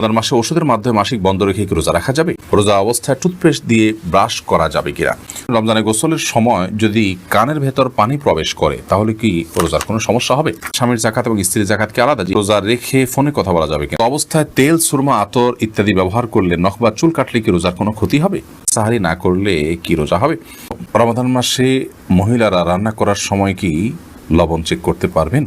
রমজান মাসে ওষুধের মাধ্যমে মাসিক বন্ধ রেখে কি রোজা রাখা যাবে? রোজা অবস্থায় টুথপেস্ট দিয়ে ব্রাশ করা যাবে কিনা? রমজানে গোসলের সময় যদি কানের ভেতর পানি প্রবেশ করে তাহলে কি রোজার কোনো সমস্যা হবে? স্বামীর জাকাত এবং স্ত্রীর জাকাত কি আলাদা? রোজা রেখে ফোনে কথা বলা যাবে কিনা? অবস্থায় তেল, সুরমা, আতর ইত্যাদি ব্যবহার করলে নখ বা চুল কাটলে কি রোজার কোনো ক্ষতি হবে? সাহারি না করলে কি রোজা হবে? রমজান মাসে মহিলারা রান্না করার সময় কি লবণ চেক করতে পারবেন?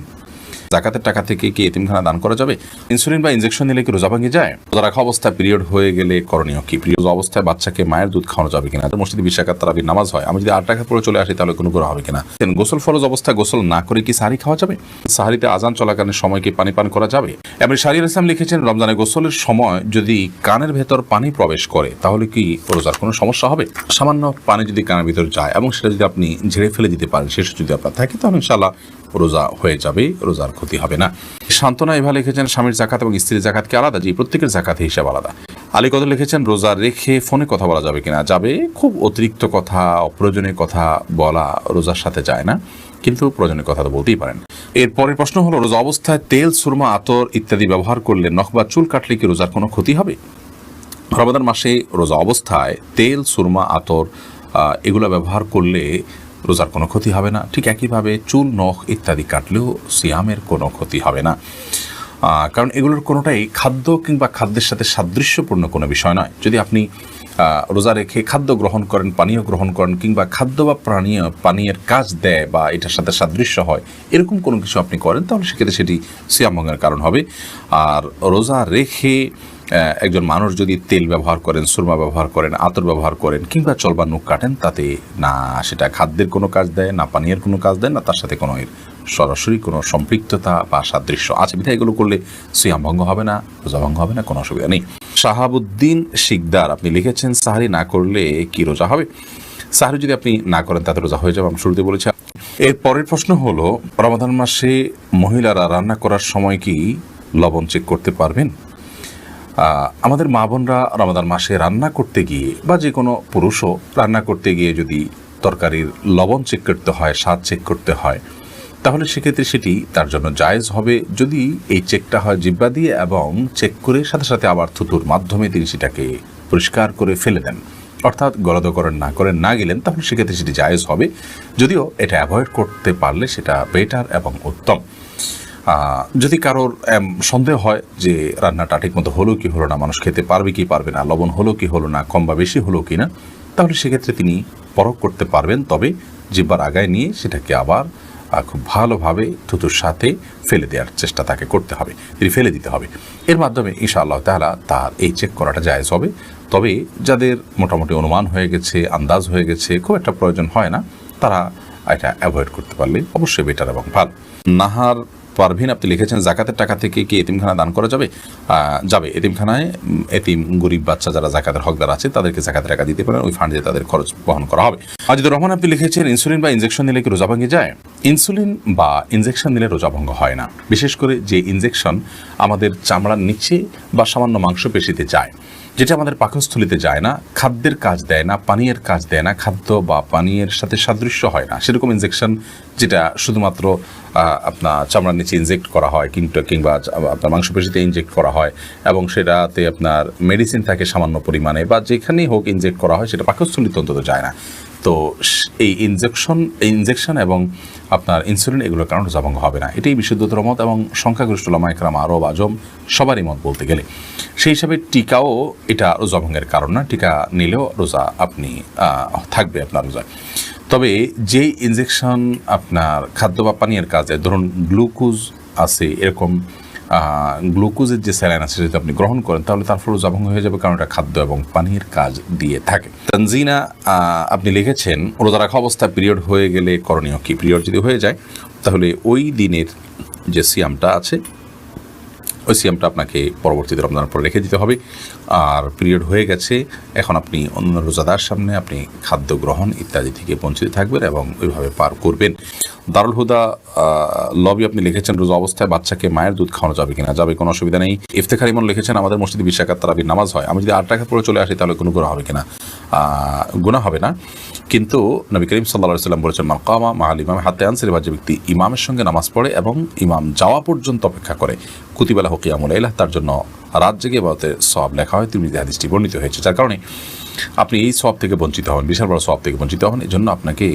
জাকাতের টাকা থেকে কি এতিমখানা দান করা যাবে? ইনসুলিন বা ইনজেকশন নিলে কি রোজা ভেঙে যায়? রোজা রাখা অবস্থায় পিরিয়ড হয়ে গেলে করণীয় কি? পিরিয়ড অবস্থায় বাচ্চাকে মায়ের দুধ খাওয়ানো যাবে কিনা? মসজিদে 20 রাকাত তারাবির নামাজ হয়, আমি যদি 8 রাকাত পরে চলে আসি তাহলে কোনো গুনাহ হবে কিনা? গোসল ফরজ অবস্থায় গোসল না করে কি সাহারি খাওয়া যাবে? সাহারিতে আজান চলাকালীন সময় কি পানি পান করা যাবে? এমনি শাহরিয়ার ইসলাম লিখেছেন, রমজানে গোসলের সময় যদি কানের ভেতর পানি প্রবেশ করে তাহলে কি রোজার কোনো সমস্যা হবে? সামান্য পানি যদি কানের ভিতর যায় এবং সেটা যদি আপনি ঝেড়ে ফেলে দিতে পারেন, শেষ যদি আপনার থাকে তাহলে ইনশাআল্লাহ রোজা হয়ে যাবে, রোজার ক্ষতি হবে না। শান্তনা এভাবে লিখেছেন, স্বামীর জাকাত এবং স্ত্রীর জাকাত কি আলাদা? জি, প্রত্যেকের জাকাত হিসাব আলাদা। আলী কদর লিখেছেন, রোজা রেখে ফোনে কথা বলা যাবে কিনা? যাবে। খুব অতিরিক্ত কথা, অপ্রয়োজনীয় কথা বলা রোজার সাথে যায় না, কিন্তু প্রয়োজনীয় কথা তো বলতেই পারেন। এর পরের প্রশ্ন হলো, রোজা অবস্থায় তেল, সুরমা, আতর ইত্যাদি ব্যবহার করলে নখ বা চুল কাটলে কি রোজার কোনো ক্ষতি হবে? রমাদান মাসে রোজা অবস্থায় তেল, সুরমা, আতর এগুলো ব্যবহার করলে রোজার কোনো ক্ষতি হবে না। ঠিক একইভাবে চুল, নখ ইত্যাদি কাটলেও সিয়ামের কোনো ক্ষতি হবে না, কারণ এগুলোর কোনোটাই খাদ্য কিংবা খাদ্যের সাথে সাদৃশ্যপূর্ণ কোনো বিষয় নয়। যদি আপনি রোজা রেখে খাদ্য গ্রহণ করেন, পানীয় গ্রহণ করেন, কিংবা খাদ্য বা পানীয়ের কাজ দেয় বা এটার সাথে সাদৃশ্য হয়, এরকম কোনো কিছু আপনি করেন, তাহলে সেক্ষেত্রে সেটি সিয়াম ভঙ্গের কারণ হবে। আর রোজা রেখে একজন মানুষ যদি তেল ব্যবহার করেন, সুরমা ব্যবহার করেন, আতর ব্যবহার করেন, কিংবা চলবা নখ কাটেন, তাতে না সেটা খাদ্যের কোনো কাজ দেয়, না পানীয়ের কোনো কাজ দেয়, না তার সাথে কোনো সরাসরি কোনো সম্পৃক্ততা বা সাদৃশ্য আছে। বিধায় এগুলো করলে সিয়াম ভঙ্গ হবে না, রোজা ভঙ্গ হবে না, কোনো অসুবিধা নেই। শাহাবুদ্দিন শিকদার আপনি লিখেছেন, সাহারি না করলে কি রোজা হবে? সাহারি যদি আপনি না করেন তাতে রোজা হয়ে যাবে, আমি শুরুতে বলেছি। এর পরের প্রশ্ন হলো, রমাদান মাসে মহিলারা রান্না করার সময় কি লবণ চেক করতে পারবেন? আমাদের মা বোনরা রমাদান মাসে রান্না করতে গিয়ে, বা যে কোনো পুরুষও রান্না করতে গিয়ে যদি তরকারির লবণ চেক করতে হয়, স্বাদ চেক করতে হয়, তাহলে সেক্ষেত্রে সেটি তার জন্য জায়েজ হবে যদি এই চেকটা হয় জিহ্বা দিয়ে, এবং চেক করে সাথে সাথে আবার থুতুর মাধ্যমে তিনি সেটাকে পরিষ্কার করে ফেলে দেন, অর্থাৎ গলদ করেন না গেলেন, তাহলে সেক্ষেত্রে সেটি জায়েজ হবে। যদিও এটা অ্যাভয়েড করতে পারলে সেটা বেটার এবং উত্তম। যদি কারোর সন্দেহ হয় যে রান্নাটা ঠিক মতো হলো কি হলো না, মানুষ খেতে পারবে কি পারবে না, লবণ হলো কি হলো না, কম বা বেশি হলো কি না, তাহলে সেক্ষেত্রে তিনি পরখ করতে পারবেন। তবে জিহ্বার আগায় নিয়ে সেটাকে আবার খুব ভালোভাবে থুতুর সাথে ফেলে দেওয়ার চেষ্টা তাকে করতে হবে, তিনি ফেলে দিতে হবে। এর মাধ্যমে ইনশাআল্লাহ তাআলা তার এই চেক করাটা জায়েজ হবে। তবে যাদের মোটামুটি অনুমান হয়ে গেছে, আন্দাজ হয়ে গেছে, খুব একটা প্রয়োজন হয় না, তারা এটা অ্যাভয়েড করতে পারলে অবশ্যই বেটার এবং ভালো। নাহার পারভিন আপনি লিখেছেন, জাকাতের টাকা থেকে কি এতিমখানা দান করা যাবে? যাবে। এতিমখানায় এতিম গরিব বাচ্চা যারা জাকাতের হকদার আছে তাদেরকে জাকাতের টাকা দিতে পারেন, ওই ফান্ডে তাদের খরচ বহন করা হবে। আজিদুর রহমান আপনি লিখেছেন, ইনসুলিন বা ইনজেকশন নিলে কি রোজা ভেঙে যায়? ইনসুলিন বা ইনজেকশন নিলে রোজা ভঙ্গ হয় না, বিশেষ করে যে ইনজেকশন আমাদের চামড়ার নিচে বা সামান্য মাংসপেশিতে যায়, যেটা আমাদের পাকস্থলিতে যায় না, খাদ্যের কাজ দেয় না, পানীয়ের কাজ দেয় না, খাদ্য বা পানীয়ের সাথে সাদৃশ্য হয় না, সেরকম ইনজেকশন যেটা শুধুমাত্র আপনার চামড়ার নিচে ইনজেক্ট করা হয়, কিংবা আপনার মাংসপেশিতে ইনজেক্ট করা হয়, এবং সেটাতে আপনার মেডিসিন থাকে সামান্য পরিমাণে, বা যেখানেই হোক ইনজেক্ট করা হয়, সেটা পাকস্থলিতে অন্তত যায় না। তো এই ইনজেকশন এবং আপনার ইনসুলিন এগুলোর কারণে রোজা ভঙ্গ হবে না, এটাই বিশুদ্ধতর মত এবং সংখ্যাগরিষ্ঠ উলামা ইকরাম, আরব, আজম সবারই মত বলতে গেলে। সেই হিসাবে টিকাও এটা রোজা ভঙ্গের কারণ না, টিকা নিলেও রোজা আপনি থাকবে আপনার রোজা। তবে যেই ইনজেকশন আপনার খাদ্য বা পানীয়ের কাজে, ধরুন গ্লুকোজ আছে, এরকম গ্লুকোজের যে স্যালাইন আছে যদি আপনি গ্রহণ করেন, তাহলে তার ফলে রোজা ভঙ্গ হয়ে যাবে, কারণ এটা খাদ্য এবং পানীয়ের কাজ দিয়ে থাকে। তানজিনা আপনি লিখেছেন, রোজা রাখা অবস্থায় পিরিয়ড হয়ে গেলে করণীয় কি? পিরিয়ড যদি হয়ে যায় তাহলে ওই দিনের যে সিয়ামটা আছে, ওই সিয়ামটা আপনাকে পরবর্তীতে রমজানের পরে রেখে দিতে হবে। আর পিরিয়ড হয়ে গেছে, এখন আপনি অন্য রোজাদার সামনে আপনি খাদ্য গ্রহণ ইত্যাদি থেকে বঞ্চিত থাকবেন এবং ওইভাবে পার করবেন। দারুল হুদা লবি আপনি লিখেছেন, রোজা অবস্থায় বাচ্চাকে মায়ের দুধ খাওয়ানো যাবে কিনা? যাবে, কোনো অসুবিধা নেই। ইফতেখার ইমন লিখেছেন, আমাদের মসজিদে 20 রাকাত তারাবির নামাজ হয়, আমি যদি 8 রাকাত পরে চলে আসি তাহলে কোনো গুনাহ হবে কিনা? গুনাহ হবে না। কিন্তু নবী করিম সাল্লাল্লাহু আলাইহি ওয়াসাল্লাম বলেছেন, মান কামা মা'আল ইমাম হাত্তা ইয়ানসিরিফা, যে ব্যক্তি ইমামের সঙ্গে নামাজ পড়ে এবং ইমাম যাওয়া পর্যন্ত অপেক্ষা করে, কুতিবা লাহু কিয়ামুল লাইল, তার জন্য রাত জেগে ইবাদতের সওয়াব লেখা হয়। তিরমিজি হাদিসটি বর্ণিত হয়েছে। যার কারণে আপনি এই সওয়াব থেকে বঞ্চিত হবেন, বিশাল বড় সওয়াব থেকে বঞ্চিত হবেন। এজন্য আপনাকে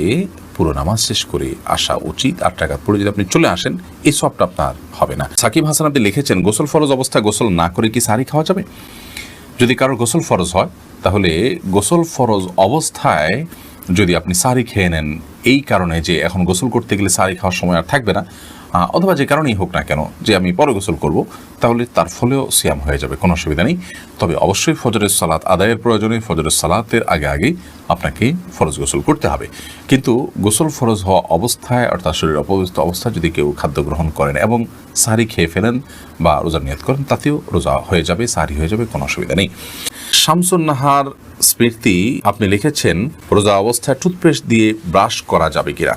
পুরো নামাজ শেষ করে আসা উচিত। 8 রাকাত পড়ে যদি আপনি চলে আসেন, এই সওয়াবটা আপনার হবে না। সাকিব হাসান আপনি লিখেছেন, গোসল ফরজ অবস্থায় গোসল না করে কি সাহরি খাওয়া যাবে? যদি কারোর গোসল ফরজ হয়, তাহলে গোসল ফরজ অবস্থায় যদি আপনি সাহরি খেয়ে নেন, এই কারণে যে এখন গোসল করতে গেলে সাহরি খাওয়ার সময় আর থাকবে না, অথবা যে কারণেই হোক না কেন যে আমি পরে গোসল করব, তাহলে তার ফলেও সিয়াম হয়ে যাবে, কোনো অসুবিধা নেই। তবে অবশ্যই ফজরের সালাত আদায়ের প্রয়োজনে ফজরের সালাতের আগে আপনাকে ফরজ গোসল করতে হবে। কিন্তু গোসল ফরজ হওয়া অবস্থায়, অর্থাৎ শরীর অপবিত্র অবস্থায় যদি কেউ খাদ্য গ্রহণ করেন এবং সাহরি খেয়ে ফেলেন বা রোজার নিয়ত করেন, তাতেও রোজা হয়ে যাবে, সাহরি হয়ে যাবে, কোনো অসুবিধা নেই। শামসুন নাহার স্মৃতি আপনি লিখেছেন, রোজা অবস্থায় টুথপেস্ট দিয়ে ব্রাশ করা যাবে কিনা?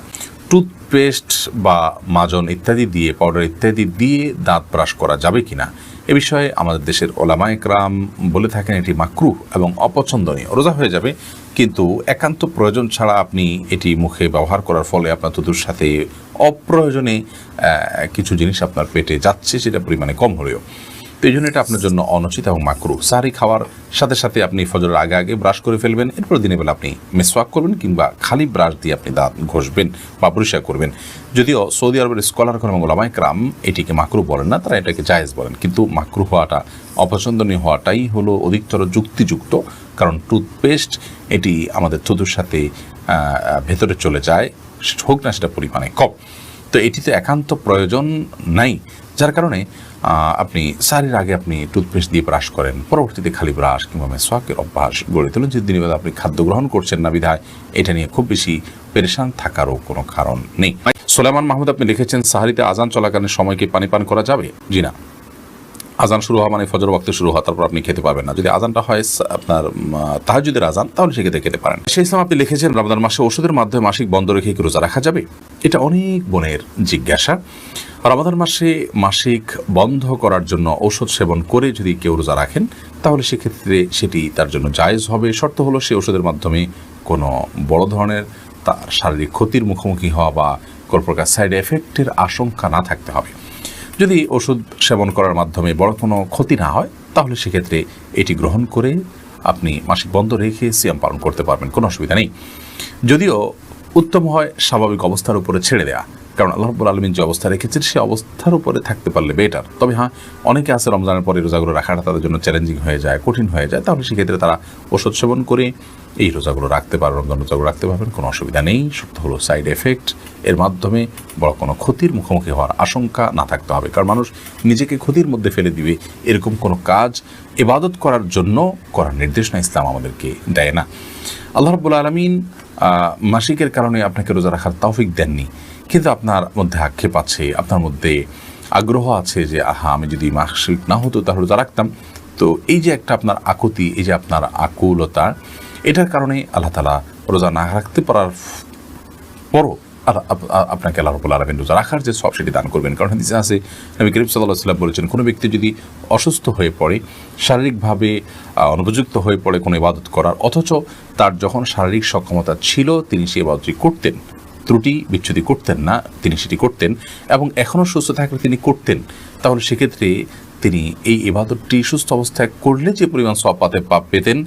টুথপেস্ট বা মাজন ইত্যাদি দিয়ে, পাউডার ইত্যাদি দিয়ে দাঁত ব্রাশ করা যাবে কিনা, এ বিষয়ে আমাদের দেশের ওলামায়ে কেরাম বলে থাকেন এটি মাকরুহ এবং অপছন্দনীয়। রোজা হয়ে যাবে, কিন্তু একান্ত প্রয়োজন ছাড়া আপনি এটি মুখে ব্যবহার করার ফলে আপনার থুতুর সাথে অপ্রয়োজনে কিছু জিনিস আপনার পেটে যাচ্ছে, সেটা পরিমাণে কম হলেও, তো এই জন্য এটা আপনার জন্য অনুচিত এবং মাকরুহ। সাহরি খাওয়ার সাথে সাথে আপনি ফজরের আগে ব্রাশ করে ফেলবেন, এরপর দিনের বেলা আপনি মেসওয়াক করবেন কিংবা খালি ব্রাশ দিয়ে আপনি দাঁত ঘষবেন বা পরিষ্কার করবেন। যদিও সৌদি আরবের স্কলারগণ এবং ওলামায়ে কেরাম এটিকে মাকরুহ বলেন না, তারা এটাকে জায়েজ বলেন। কিন্তু মাকরুহ হওয়াটা, অপছন্দনীয় হওয়াটাই হলো অধিকতর যুক্তিযুক্ত, কারণ টুথপেস্ট এটি আমাদের থুতুর সাথে ভেতরে চলে যায়, হোক না সেটা পরিমাণে কম, তো এটিতে একান্ত প্রয়োজন নাই। যার কারণে আপনি সাহরির আগে আপনি টুথপেস্ট দিয়ে ব্রাশ করেন, পরবর্তীতে খালি ব্রাশ কিংবা মেসওয়াকের অভ্যাস গড়ে তোলেন। যে দিনের বেলা আপনি খাদ্য গ্রহণ করছেন না বিধায় এটা নিয়ে খুব বেশি পেরেশান থাকারও কোনো কারণ নেই। সোলাইমান মাহমুদ আপনি লিখেছেন, সাহরিতে আজান চলাকালীন সময় কি পানি পান করা যাবে? জি না। আজান শুরু হওয়া মানে ফজর ওয়াক্তে শুরু হওয়া, তারপর আপনি খেতে পারবেন না। যদি আজানটা হয় আপনার তাহাজ্জুদের আজান, তাহলে সেক্ষেত্রে খেতে পারেন। সেই ইসলাম আপনি লিখেছেন, রমজান মাসে ওষুধের মাধ্যমে মাসিক বন্ধ রেখে কি রোজা রাখা যাবে? এটা অনেক বোনের জিজ্ঞাসা। রমজান মাসে মাসিক বন্ধ করার জন্য ঔষধ সেবন করে যদি কেউ রোজা রাখেন, তাহলে সেক্ষেত্রে সেটি তার জন্য জায়েজ হবে। শর্ত হলো সে ওষুধের মাধ্যমে কোনো বড় ধরনের তার শারীরিক ক্ষতির মুখোমুখি হওয়া বা কোনো প্রকার সাইড এফেক্টের আশঙ্কা না থাকতে হবে। যদি ওষুধ সেবন করার মাধ্যমে বড় কোনো ক্ষতি না হয়, তাহলে সেক্ষেত্রে এটি গ্রহণ করে আপনি মাসিক বন্ধ রেখে সিয়াম পালন করতে পারবেন, কোনো অসুবিধা নেই। যদিও উত্তম হয় স্বাভাবিক অবস্থার উপরে ছেড়ে দেওয়া, কারণ আল্লাহ রাব্বুল আলামিন যে অবস্থা রেখেছেন সেই অবস্থার উপরে থাকতে পারলে বেটার। তবে হ্যাঁ, অনেকে আছে রমজানের পরে রোজাগুলো রাখাটা তাদের জন্য চ্যালেঞ্জিং হয়ে যায়, কঠিন হয়ে যায়, তাহলে সেক্ষেত্রে তারা ওষুধ সেবন করে এই রোজাগুলো রাখতে পারবে, রমজান রোজাগুলো রাখতে পারবেন, কোনো অসুবিধা নেই। সত্য হলো সাইড এফেক্ট, এর মাধ্যমে বড় কোনো ক্ষতির মুখোমুখি হওয়ার আশঙ্কা না থাকতে হবে। কারণ মানুষ নিজেকে ক্ষতির মধ্যে ফেলে দিবে এরকম কোনো কাজ ইবাদত করার জন্য করার নির্দেশনা ইসলাম আমাদেরকে দেয় না। আল্লাহ রাব্বুল আলামিন মাসিকের কারণে আপনাকে রোজা রাখার তৌফিক দেননি, কিন্তু আপনার মধ্যে আক্ষেপ আছে, আপনার মধ্যে আগ্রহ আছে যে আমি যদি মাসিক না হতো তাহলে রোজা রাখতাম। তো এই যে একটা আপনার আকুতি, এই যে আপনার আকুলতা, এটার কারণে আল্লাহ তাআলা রোজা না রাখতে পারার পরও আপনাকে আল্লাহ রাব্বুল আলামিন রোজা রাখার যে সওয়াব সেটি দান করবেন। কারণ হাদিসে আছে, নবী করিম সাল্লাল্লাহু আলাইহি ওয়াসাল্লাম বলেছেন, কোনো ব্যক্তি যদি অসুস্থ হয়ে পড়ে, শারীরিকভাবে অনুপযুক্ত হয়ে পড়ে কোনো ইবাদত করার, অথচ তার যখন শারীরিক সক্ষমতা ছিল তিনি সেই ইবাদতটি করতেন, ত্রুটি বিচ্যুতি করতেন না, তিনি সেটি করতেন এবং এখনও সুস্থ থাকলে তিনি করতেন, তাহলে সেক্ষেত্রে তিনি এই ইবাদতটি সুস্থ অবস্থায় করলে যে পরিমাণ সওয়াব পেতেন,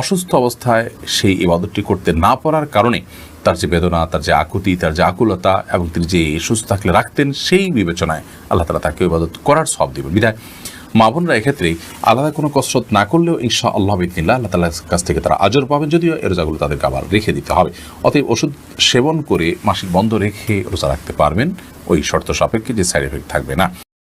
অসুস্থ অবস্থায় সেই ইবাদতটি করতে না পারার কারণে তার যে বেদনা, তার যে আকুতি, তার যে আকুলতা এবং তিনি যে সুস্থ থাকলে রাখতেন, সেই বিবেচনায় আল্লাহ তাআলা তাকে ইবাদত করার সওয়াব দিবেন। বিধায় মা বোনরা এক্ষেত্রে আলাদা কোনো কসরত না করলেও ইনশাআল্লাহ বিইذনিল্লাহ আল্লাহ তাআলার কাছ থেকে তারা আজর পাবেন, যদিও এই রোজাগুলো তাদেরকে আবার রেখে দিতে হবে। অতএব ওষুধ সেবন করে মাসিক বন্ধ রেখে রোজা রাখতে পারবেন, ওই শর্ত সাপেক্ষে যে সাইড এফেক্ট থাকবে না।